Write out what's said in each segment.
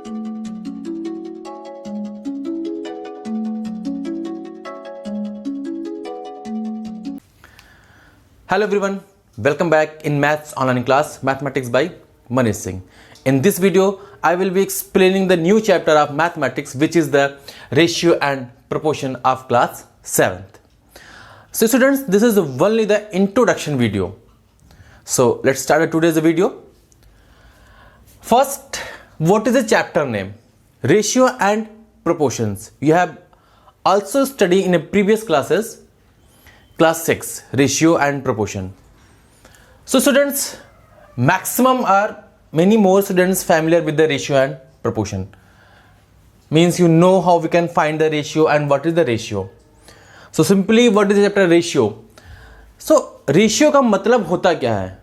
Hello everyone, welcome back in Maths online class, Mathematics by Manish Singh. In this video, I will be explaining the new chapter of Mathematics, which is the ratio and proportion of class 7th. So students, this is only the introduction video. So let's start today's video. First, what is the chapter name? Ratio and proportions. You have also studied in a previous classes. Class 6, ratio and proportion. So students, maximum or many more students familiar with the ratio and proportion. Means you know how we can find the ratio and what is the ratio. So simply what is the chapter ratio? So ratio का मतलब होता क्या है?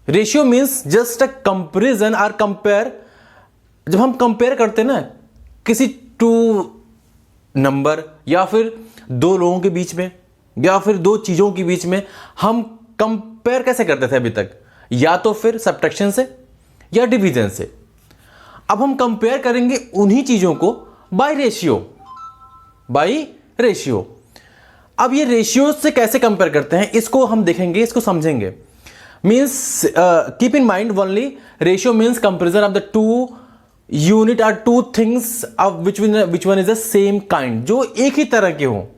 Ratio means just a comparison or compare. जब हम compare करते हैं ना किसी टू नंबर या फिर दो लोगों के बीच में या फिर दो चीजों के बीच में, हम कंपेयर कैसे करते थे अभी तक? या तो फिर सब्ट्रैक्शन से या डिवीजन से. अब हम कंपेयर करेंगे उन्हीं चीजों को बाय रेशियो. अब ये रेशियो से कैसे कंपेयर करते हैं इसको हम देखेंगे, इसको समझेंगे. Means keep in mind only ratio means comparison of the two unit और two things of which one is the same kind, जो एक ही तरह के हो.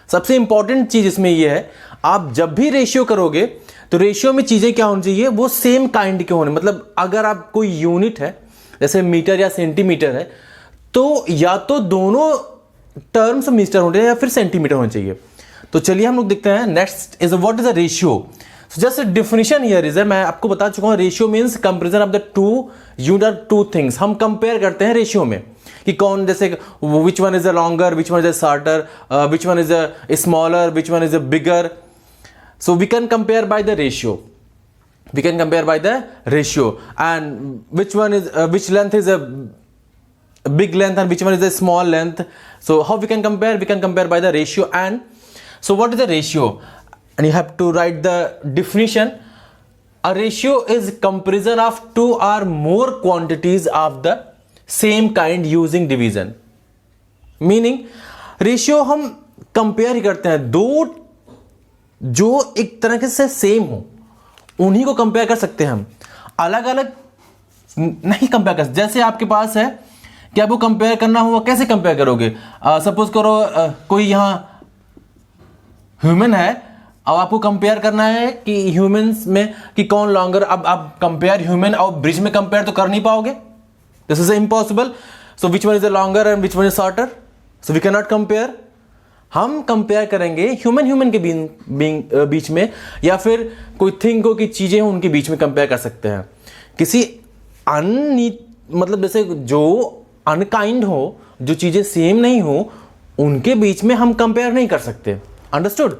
सबसे इंपॉर्टेंट चीज इसमें यह है, आप जब भी रेशियो करोगे तो रेशियो में चीजें क्या होनी चाहिए, वो सेम काइंड के होने. मतलब अगर आप कोई यूनिट है जैसे मीटर या सेंटीमीटर है तो या तो दोनों टर्म्स मीटर होने या फिर सेंटीमीटर होने चाहिए. तो चलिए हम लोग देखते हैं. Next is what is a ratio. Just definition here is, मैं आपको बता चुका हूं, ratio means comparison of the two unit और टू थिंग्स. हम कंपेयर करते हैं रेशियो में कि कौन, जैसे which one is a longer, which one is a shorter, which one is a smaller, which one is a bigger. So we can compare by the ratio. We can compare by the ratio, and which length is a big length and which one is a small length. So how we can compare? We can compare by the ratio. And so what is the ratio? And you have to write the definition. A ratio is comparison of two or more quantities of the same kind using division. Meaning ratio हम compare ही करते हैं, दो जो एक तरह से same हो उन्हीं को कंपेयर कर सकते हैं. हम अलग अलग नहीं कंपेयर कर सकते. जैसे आपके पास है कि आपको कंपेयर करना होगा, कैसे कंपेयर करोगे? सपोज करो कोई यहां ह्यूमन है और आपको कंपेयर करना है कि ह्यूमंस में कि कौन लॉन्गर. अब आप कंपेयर ह्यूमन और ब्रिज में कंपेयर तो कर नहीं पाओगे. This is impossible. So which one is a longer and which one is shorter. So we can not compare. हम कंपेयर करेंगे ह्यूमन के बीच में या फिर कोई थिंग हो कि चीजें हो उनके बीच में कंपेयर कर सकते हैं. किसी मतलब जैसे जो अनकाइंड हो, जो चीजें सेम नहीं हो, उनके बीच में हम कंपेयर नहीं कर सकते. अंडरस्टूड?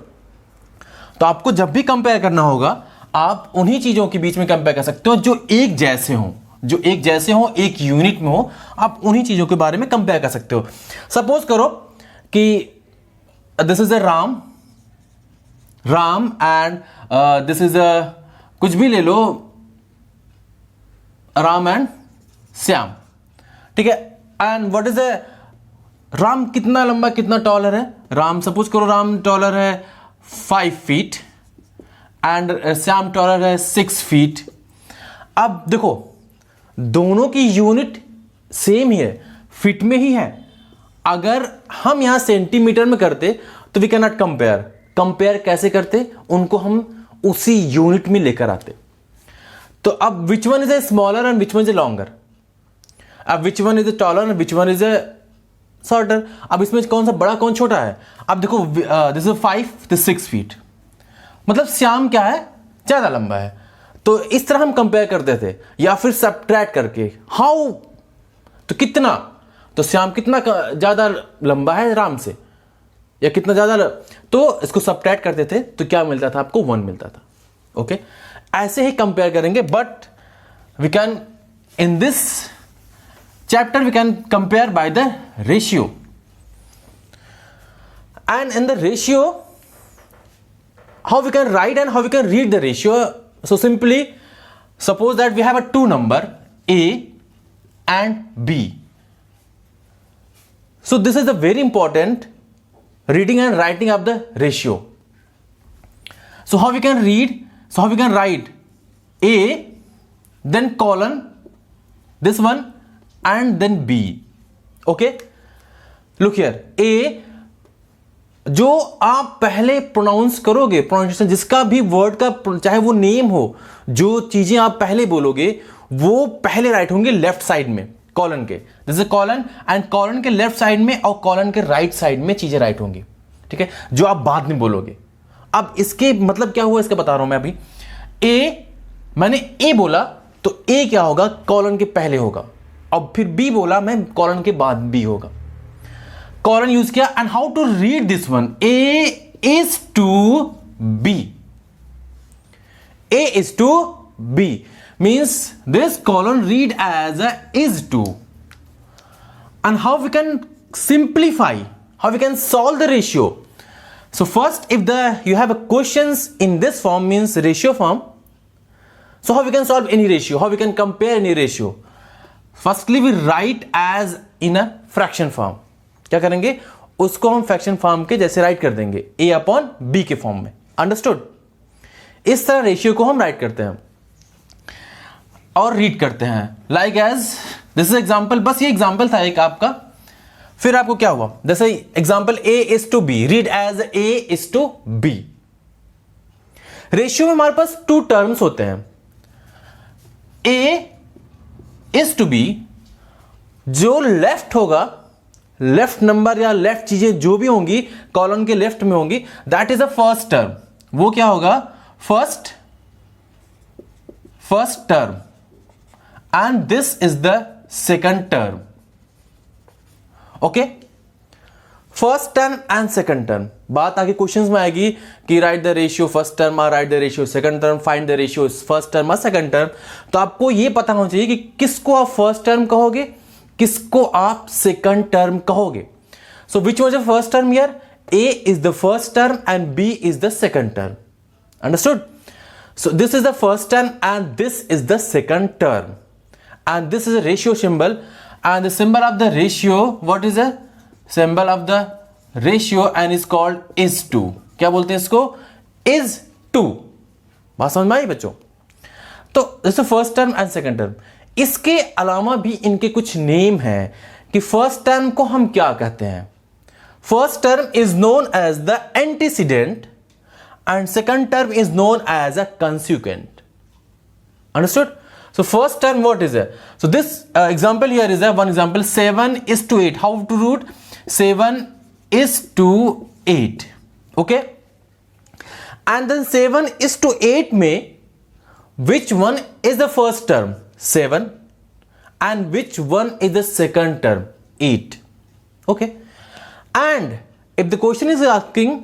तो आपको जब भी कंपेयर करना होगा आप उन्हीं चीजों के बीच में कंपेयर कर सकते हो जो एक जैसे हो, एक यूनिट में हो. आप उन्हीं चीजों के बारे में कंपेयर कर सकते हो. सपोज करो कि this is a Ram and this is a, कुछ भी ले लो, राम एंड श्याम. ठीक है. एंड व्हाट इज राम कितना लंबा कितना टॉलर है? राम सपोज करो राम टॉलर है 5 फीट एंड श्याम टॉलर है 6 फीट. अब देखो दोनों की यूनिट सेम ही है, फीट में ही है. अगर हम यहां सेंटीमीटर में करते तो वी कैन नॉट कंपेयर कैसे करते? उनको हम उसी यूनिट में लेकर आते. तो अब which one is a smaller and which one is a longer. अब which one is a taller and which one is a shorter. अब इसमें कौन सा बड़ा कौन छोटा है? अब देखो दिस इज 5, दिस 6 फीट. मतलब श्याम क्या है? ज्यादा लंबा है. तो इस तरह हम कंपेयर करते थे. या फिर सब्ट्रैक्ट करके, हाउ, तो कितना, तो श्याम कितना ज्यादा लंबा है राम से, या कितना ज्यादा, तो इसको सब्ट्रैक्ट करते थे तो क्या मिलता था आपको? 1 मिलता था. ओके. ऐसे ही कंपेयर करेंगे. But we can in this chapter we can compare by the ratio. And in the ratio how we can write and how we can read the ratio. So simply suppose that we have a two number A and B. So this is the very important reading and writing of the ratio. So how we can read? So how we can write A, then colon, this one, and then B. Okay? Look here. A, जो आप पहले pronounce करोगे, pronunciation जिसका भी word का चाहे वो name हो, जो चीजें आप पहले बोलोगे वो पहले राइट होंगे लेफ्ट साइड में कॉलन के, जैसे कॉलन, एंड कॉलन के लेफ्ट साइड में और कॉलन के राइट साइड में चीजें राइट होंगी, ठीक है, जो आप बाद में बोलोगे. अब इसके मतलब क्या हुआ इसका बता रहा हूं मैं अभी. ए, मैंने ए बोला तो ए क्या होगा, कॉलन के पहले होगा, और फिर बी बोला मैं, कॉलन के बाद बी होगा. कॉलन यूज किया. And how to read this one, A is to B. A is to B means this colon read as a is to. And how we can simplify, how we can solve the ratio. So first, if you have a questions in this form, means ratio form, so how we can solve any ratio, how we can compare any ratio. Firstly, we write as in a fraction form. क्या करेंगे, उसको हम fraction form के जैसे right कर देंगे, a upon b के form में. अंडरस्टूड? इस तरह रेशियो को हम राइट करते हैं और रीड करते हैं. Like as this is example, बस ये एग्जाम्पल था एक आपका. फिर आपको क्या हुआ, जैसे example A is to B, read as A is to B. Ratio में हमारे पास टू टर्म्स होते हैं. ए इज टू बी, जो लेफ्ट होगा, लेफ्ट नंबर या लेफ्ट चीजें जो भी होंगी कॉलम के लेफ्ट में होंगी, that is the first term. वो क्या होगा, first term, and this is the second term. Okay, first term and second term. बात आगे क्वेश्चंस में आएगी कि write the ratio first term और write the ratio second term, find the ratio first term और सेकंड टर्म. तो आपको ये पता होना चाहिए कि किसको आप फर्स्ट टर्म कहोगे, किसको आप सेकंड टर्म कहोगे. So which was the first term here, A is the first term and B is the second term. Understood? So this is the first term and this is the second term. And this is a ratio symbol, and the symbol of the ratio, what is the symbol of the ratio, and is called is to. क्या बोलते हैं इसको, is to. बात समझ में आई बच्चों? तो जैसे first term and second term, इसके अलावा भी इनके कुछ नेम हैं कि फर्स्ट टर्म को हम क्या कहते हैं. First term is known as the antecedent and second term is known as a consequent. Understood? So first term, what is it? So this example here is one example, 7 is to 8. How to root? 7 is to 8. Okay? And then 7 is to 8 में which one is the first term? 7. And which one is the second term? 8. Okay? And if the question is asking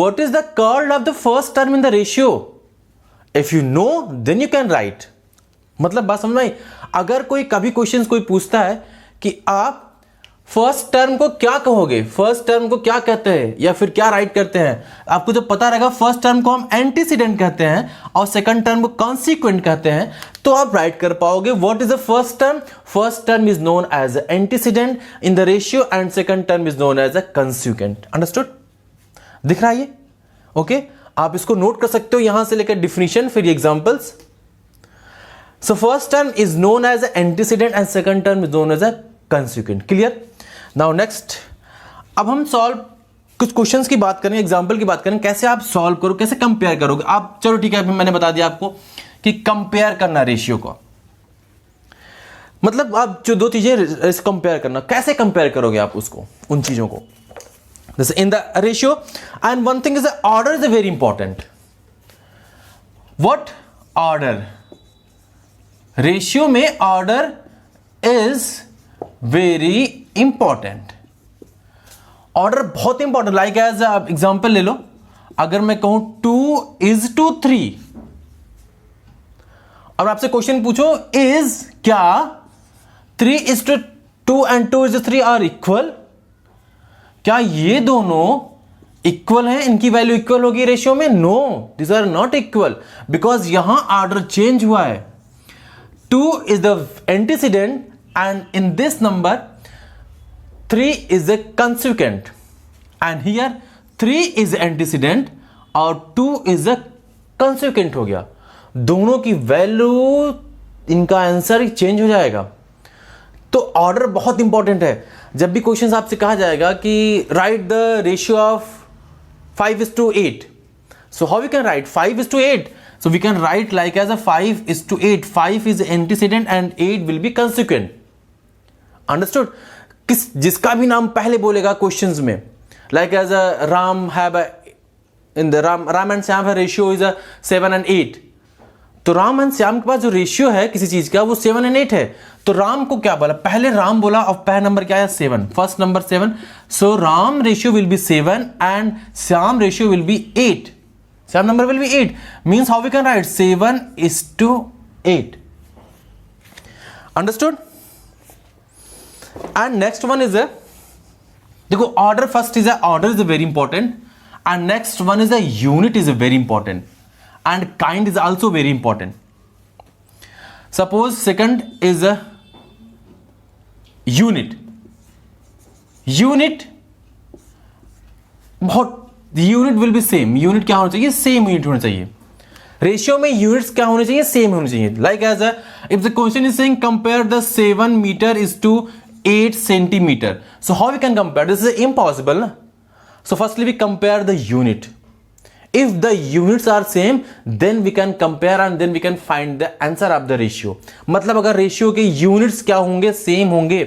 what is the curl of the first term in the ratio? If you know, then you can write. मतलब बात समझ में आई. अगर कोई कभी question कोई पूछता है कि आप फर्स्ट टर्म को क्या कहोगे, फर्स्ट टर्म को क्या कहते हैं या फिर क्या राइट करते हैं, आपको जब पता रहेगा फर्स्ट टर्म को हम एंटीसीडेंट कहते हैं और सेकंड टर्म को कॉन्सिक्वेंट कहते हैं, तो आप राइट कर पाओगे what is the first term. First term is known as antecedent in the ratio and second term is known as a consequent. Understood? दिख रहा है ये? ओके, आप इसको नोट कर सकते हो यहां से लेकर डिफिनीशन, फिर examples. So first term is known as an antecedent and second term is known as a consequent. Clear? Now next, अब हम सॉल्व कुछ क्वेश्चंस की बात करें, एग्जांपल की बात करें, कैसे आप सॉल्व करो, कैसे कंपेयर करोगे आप. चलो ठीक है, अभी मैंने बता दिया आपको कि कंपेयर करना रेशियो को, मतलब आप जो दो चीजें कंपेयर करना, कैसे कंपेयर करोगे आप उसको, उन चीजों को. जैसे in the ratio, and one thing is the order is very important. What order? Ratio में order is very important. Order बहुत इंपॉर्टेंट. लाइक एज एग्जांपल ले लो, अगर मैं कहूं 2 is to 3, और आपसे क्वेश्चन पूछो इज क्या 3 is to 2 and 2 is to 3 are equal, क्या ये दोनों इक्वल हैं, इनकी वैल्यू इक्वल होगी रेशियो में? No, this are not equal, because यहां ऑर्डर चेंज हुआ है. 2 is the antecedent and in this number 3 is a consequent and here 3 is antecedent और 2 is a consequent हो गया. दोनों की वैल्यू, इनका आंसर चेंज हो जाएगा. तो ऑर्डर बहुत इंपॉर्टेंट है. जब भी क्वेश्चन आपसे कहा जाएगा कि write the ratio of 5:8, so how we can write 5:8? So we can write like as a 5:8. 5 is antecedent and 8 will be consequent. Understood? जिसका भी नाम पहले बोलेगा क्वेश्चंस में, like as a Ram have a, in the Ram and Shyam है ratio is 7 and 8. तो Ram and Shyam के पास जो रेशियो है किसी चीज का वो 7 and 8 है. तो राम को क्या बोला, पहले राम बोला और पहला नंबर क्या है 7, first number 7. So Ram ratio will be 7 and Shyam ratio will be 8. Shyam number will be 8. Means how we can write 7:8. Understood? And next one is देखो order first is order is very important and next one is unit is very important and kind is also very important. Suppose second is a unit. Unit बहुत, unit will be same. Unit क्या होना चाहिए, same unit होना चाहिए. Ratio में units क्या होने चाहिए, सेम होने चाहिए. Like as if the question is saying compare the 7 metre is to 8 centimetre. So how we can compare, this is impossible ना. So firstly we compare the unit. If the units are same, then we can compare and then we can find the answer of the ratio. मतलब अगर ratio के units क्या होंगे, same होंगे,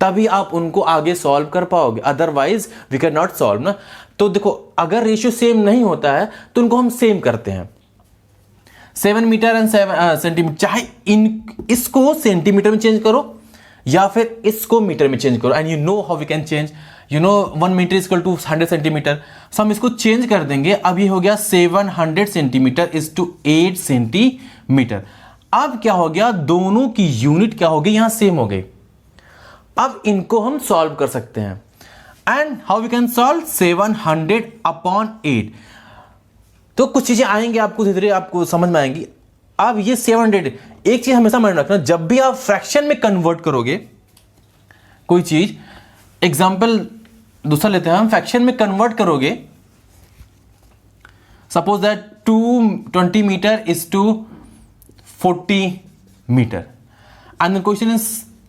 तभी आप उनको आगे सॉल्व कर पाओगे. Otherwise we can not solve ना. तो देखो अगर रेशियो सेम नहीं होता है तो उनको हम सेम करते हैं. 7 मीटर एंड 7 सेंटीमीटर, चाहे इसको सेंटीमीटर में चेंज करो या फिर इसको मीटर में चेंज करो. And you know how we can change. You know 1 metre is equal to 100 centimetre. So हम इसको चेंज कर देंगे. अब ये हो गया 700 सेंटीमीटर इज टू 8 सेंटीमीटर. अब क्या हो गया, दोनों की यूनिट क्या हो गई, यहां सेम हो गई. अब इनको हम सॉल्व कर सकते हैं. And how we can solve 700/8. तो कुछ चीजें आएंगे आपको धीरे धीरे आपको समझ में आएंगी. अब ये 700, एक चीज हमेशा मन रखना, जब भी आप फ्रैक्शन में कन्वर्ट करोगे कोई चीज, एग्जाम्पल दूसरा लेते हैं हम, फ्रैक्शन में कन्वर्ट करोगे. Suppose that 20 meter is to 40 meter and the question is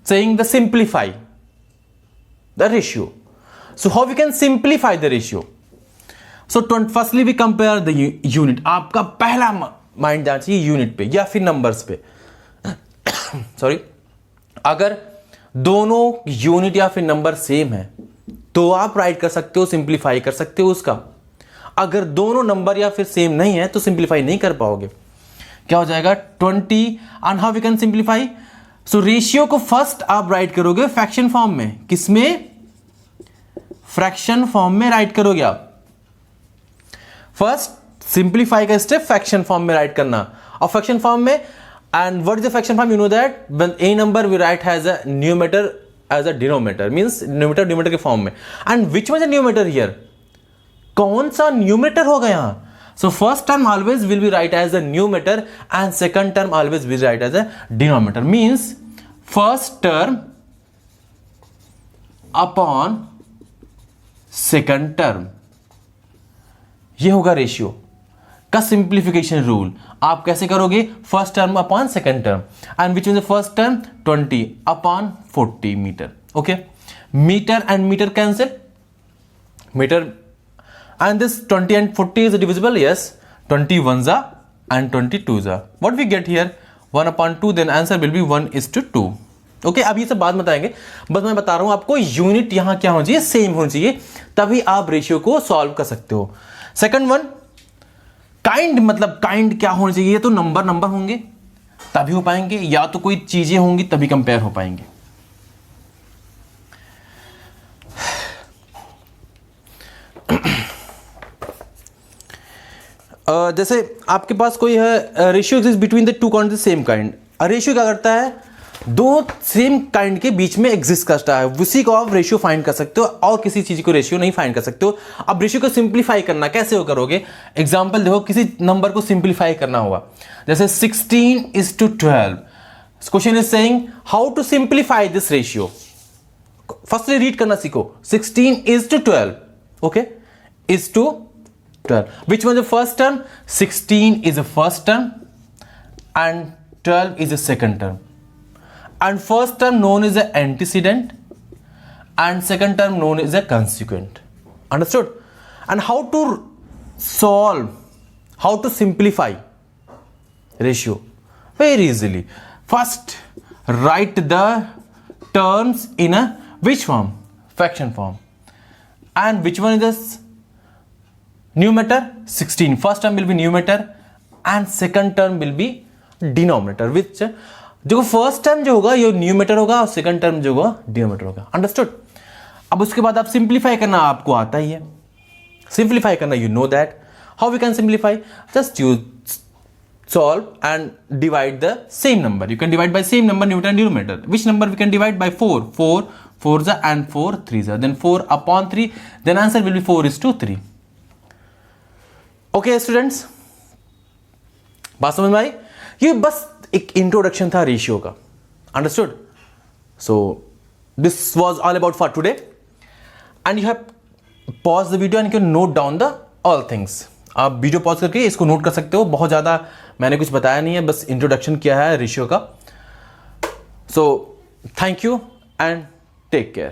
saying the simplify the ratio. So how we can simplify the ratio. So firstly we compare the unit. आपका पहला mind जाना चाहिए unit पे या फिर numbers पे. Sorry, अगर दोनों यूनिट या फिर नंबर सेम है तो आप राइट कर सकते हो, सिंप्लीफाई कर सकते हो उसका. अगर दोनों नंबर या फिर सेम नहीं है तो सिंप्लीफाई नहीं कर पाओगे. क्या हो जाएगा 20. And how we can simplify. So ratio को फर्स्ट आप राइट करोगे फ्रैक्शन फॉर्म में. किसमें, फ्रैक्शन फॉर्म में राइट करोगे आप. फर्स्ट सिंप्लीफाई का स्टेप फ्रैक्शन फॉर्म में राइट करना. और फ्रैक्शन फॉर्म में, and what is the fraction form, you know that when a number we write as a numerator as a denominator, means numerator के form में. and which was the numerator here, कौन सा numerator होगा यहां. so first term always will be write as a numerator and second term always will write as a denominator. means first term upon second term, ये होगा ratio का simplification rule. आप कैसे करोगे, first term upon second term. And which is the first term 20/40 meter. Okay, meter and meter cancel, meter and this 20 and 40 is divisible. yes, 20 1s and 20 2s. what we get here 1/2, then answer will be 1:2. Okay, अब ये सब बात बताएंगे, बस मैं बता रहा हूं आपको यूनिट यहां क्या होना चाहिए, सेम होना चाहिए, तभी आप रेशियो को सॉल्व कर सकते हो. सेकंड वन काइंड, मतलब काइंड क्या होना चाहिए, तो नंबर होंगे तभी हो पाएंगे, या तो कोई चीजें होंगी तभी कंपेयर हो पाएंगे. जैसे आपके पास कोई है ratio exist between the two quantity same kind. Ratio क्या करता है, दो सेम काइंड के बीच में एग्जिस्ट करता है, उसी को आप रेशियो फाइंड कर सकते हो और किसी चीज को रेशियो नहीं फाइंड कर सकते हो. अब रेशियो को सिंप्लीफाई करना कैसे हो करोगे, एग्जांपल देखो, किसी नंबर को सिंप्लीफाई करना होगा, जैसे 16 is to 12. This question is saying how to simplify this ratio. Firstly read करना सीखो. 16:12. Okay, is to 12. Which one is the first term? 16 is the first term and 12 is the second term. And first term known as the antecedent and second term known as the consequent. Understood? And how to solve, how to simplify ratio? Very easily. First write the terms in a which form? Fraction form. And which one is this? Numerator 16. First term will be numerator and second term will be denominator. Which जो first term जो होगा ये numerator होगा और second term जो होगा denominator होगा. Understood? अब उसके बाद आप सिंप्लीफाई करना आपको आता ही है. सिंप्लीफाई करना you know that. How we can simplify? Just use solve and divide the same number. You can divide by same number, numerator and denominator. Which number we can divide by 4? 4 4s and 4 3s. Then 4 upon 3. Then answer will be 4:3. Okay students, बात समझ में आई? ये बस एक introduction था ratio का. Understood? So this was all about for today and you have pause the video and you can note down the all things. आप video pause करके इसको नोट कर सकते हो. बहुत ज़्यादा मैंने कुछ बताया नहीं है, बस इंट्रोडक्शन किया है रेशियो का. So thank you and take care.